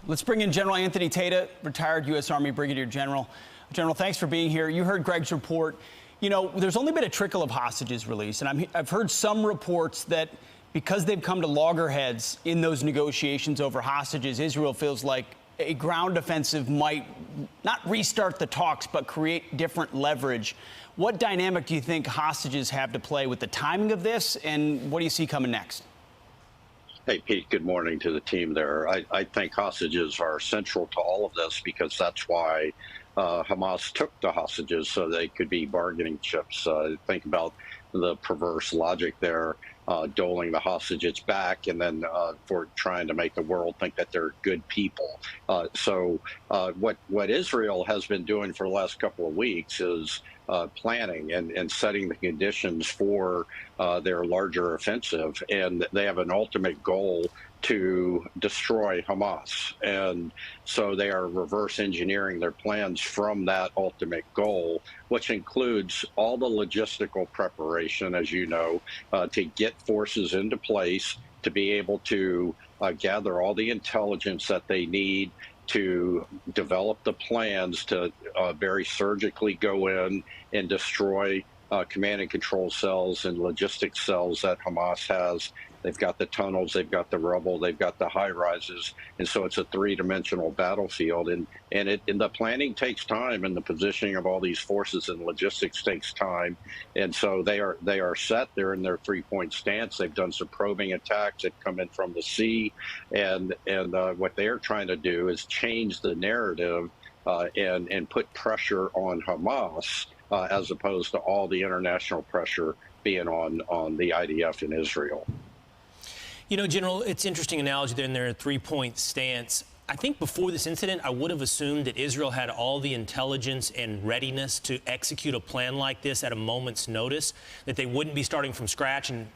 Let's bring in General Anthony Tata, retired U.S. Army Brigadier General. General, thanks for being here. You heard Greg's report. You know, there's only been a trickle of hostages released, and I've heard some reports that because they've come to loggerheads in those negotiations over hostages, Israel feels like a ground offensive might not restart the talks, but create different leverage. What dynamic do you think hostages have to play with the timing of this, and what do you see coming next? Hey, Pete, good morning to the team there. I think hostages are central to all of this because that's why Hamas took the hostages so they could be bargaining chips. Think about the perverse logic there, doling the hostages back and then for trying to make the world think that they're good people. So what Israel has been doing for the last couple of weeks is planning and setting the conditions for their larger offensive. And they have an ultimate goal to destroy Hamas. And so they are reverse engineering their plans from that ultimate goal, which includes all the logistical preparation, as you know, to get forces into place, to be able to gather all the intelligence that they need to develop the plans to very surgically go in and destroy command and control cells and logistics cells that Hamas has. They've got the tunnels, they've got the rubble, they've got the high rises, and so it's a three-dimensional battlefield. And the planning takes time, and the positioning of all these forces and logistics takes time. And so they are set. They're in their three-point stance. They've done some probing attacks. They've come in from the sea, and what they are trying to do is change the narrative and put pressure on Hamas as opposed to all the international pressure being on the IDF in Israel. You know, General, it's interesting analogy there in their three-point stance. I think before this incident, I would have assumed that Israel had all the intelligence and readiness to execute a plan like this at a moment's notice, that they wouldn't be starting from scratch. And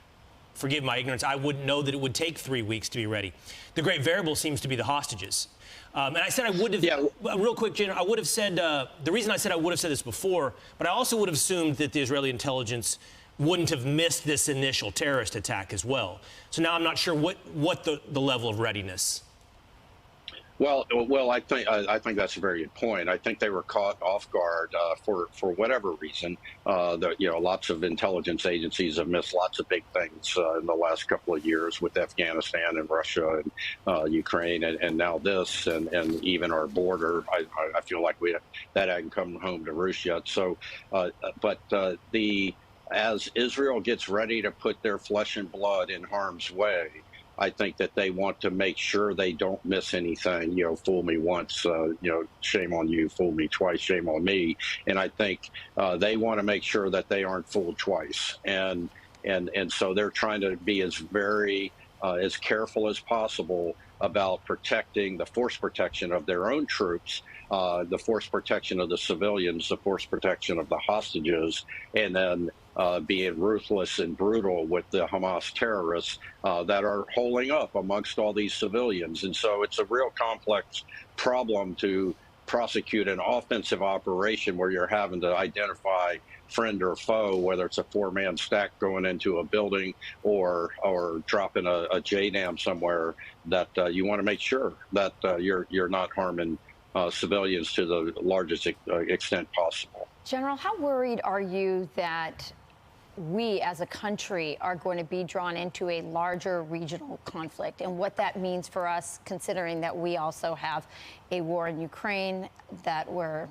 forgive my ignorance, I wouldn't know that it would take 3 weeks to be ready. The great variable seems to be the hostages. And I said I would have, real quick, General, I would have said, the reason I said I would have said this before, but I also would have assumed that the Israeli intelligence wouldn't have missed this initial terrorist attack as well. So now I'm not sure what the level of readiness. Well, I think that's a very good point. I think they were caught off guard for whatever reason. Lots of intelligence agencies have missed lots of big things in the last couple of years with Afghanistan and Russia and Ukraine, and now this, and even our border. I feel like that hadn't come home to roost yet. So, as Israel gets ready to put their flesh and blood in harm's way, I think that they want to make sure they don't miss anything. You know, fool me once, shame on you. Fool me twice, shame on me. And I think they want to make sure that they aren't fooled twice. And so they're trying to be as careful as possible about protecting the force protection of their own troops, the force protection of the civilians, the force protection of the hostages, and then being ruthless and brutal with the Hamas terrorists that are holding up amongst all these civilians. And so it's a real complex problem to prosecute an offensive operation where you're having to identify friend or foe, whether it's a four-man stack going into a building or dropping a JDAM somewhere, that you want to make sure that you're not harming civilians to the largest extent possible. General, how worried are you that we as a country are going to be drawn into a larger regional conflict, and what that means for us, considering that we also have a war in Ukraine, that we're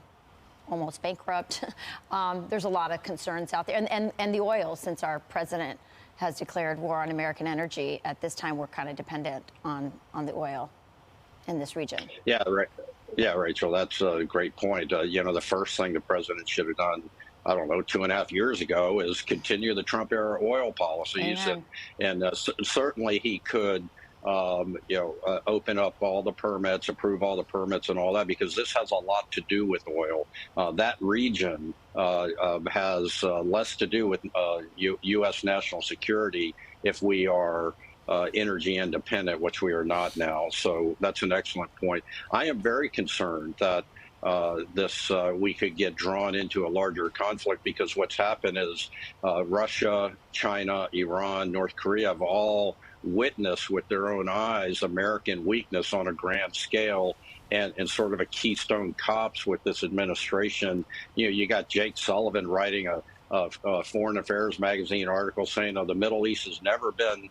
almost bankrupt? There's a lot of concerns out there. And the oil, since our president has declared war on American energy, at this time we're kind of dependent on the oil in this region. Yeah, right. Yeah, Rachel, that's a great point. The first thing the president should have done, I don't know, 2.5 years ago, is continue the Trump era oil policies. And certainly he could, open up all the permits, approve all the permits and all that, because this has a lot to do with oil. That region has less to do with U.S. national security if we are energy independent, which we are not now. So that's an excellent point. I am very concerned that we could get drawn into a larger conflict, because what's happened is Russia, China, Iran, North Korea have all witness with their own eyes American weakness on a grand scale. And sort of a Keystone Cops with this administration. You got Jake Sullivan writing a Foreign Affairs magazine article saying, the Middle East has never been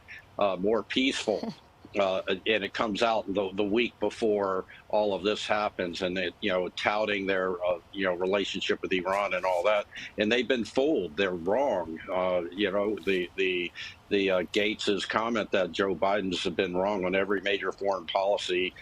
more peaceful. And it comes out the week before all of this happens, and touting their relationship with Iran and all that, and they've been fooled. They're wrong. The Gates's comment that Joe Biden's been wrong on every major foreign policy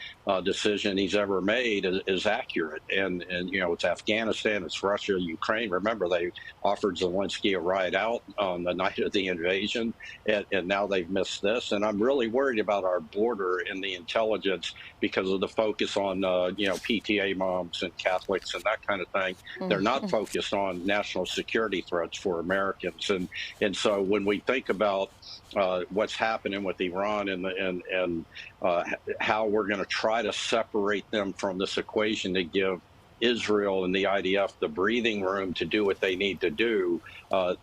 decision he's ever made is accurate. And it's Afghanistan, it's Russia, Ukraine. Remember, they offered Zelensky a ride out on the night of the invasion, and now they've missed this. And I'm really worried about our border and the intelligence because of the focus on PTA moms and Catholics and that kind of thing. They're not focused on national security threats for Americans. And so when we think about what's happening with Iran and how we're going to try to separate them from this equation to give Israel and the IDF the breathing room to do what they need to do,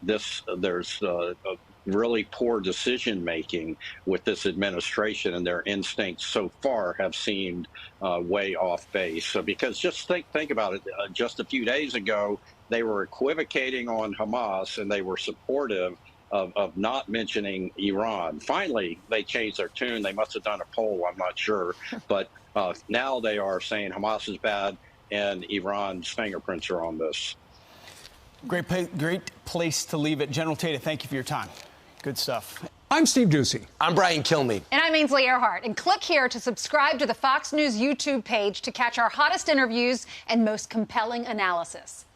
there's really poor decision making with this administration, and their instincts so far have seemed way off base. So because just think about it, just a few days ago they were equivocating on Hamas and they were supportive of not mentioning Iran. Finally, they changed their tune. They must have done a poll, I'm not sure. But now they are saying Hamas is bad and Iran's fingerprints are on this. Great place to leave it. General Tata, thank you for your time. Good stuff. I'm Steve Doocy. I'm Brian Kilmeade. And I'm Ainsley Earhart. And click here to subscribe to the Fox News YouTube page to catch our hottest interviews and most compelling analysis.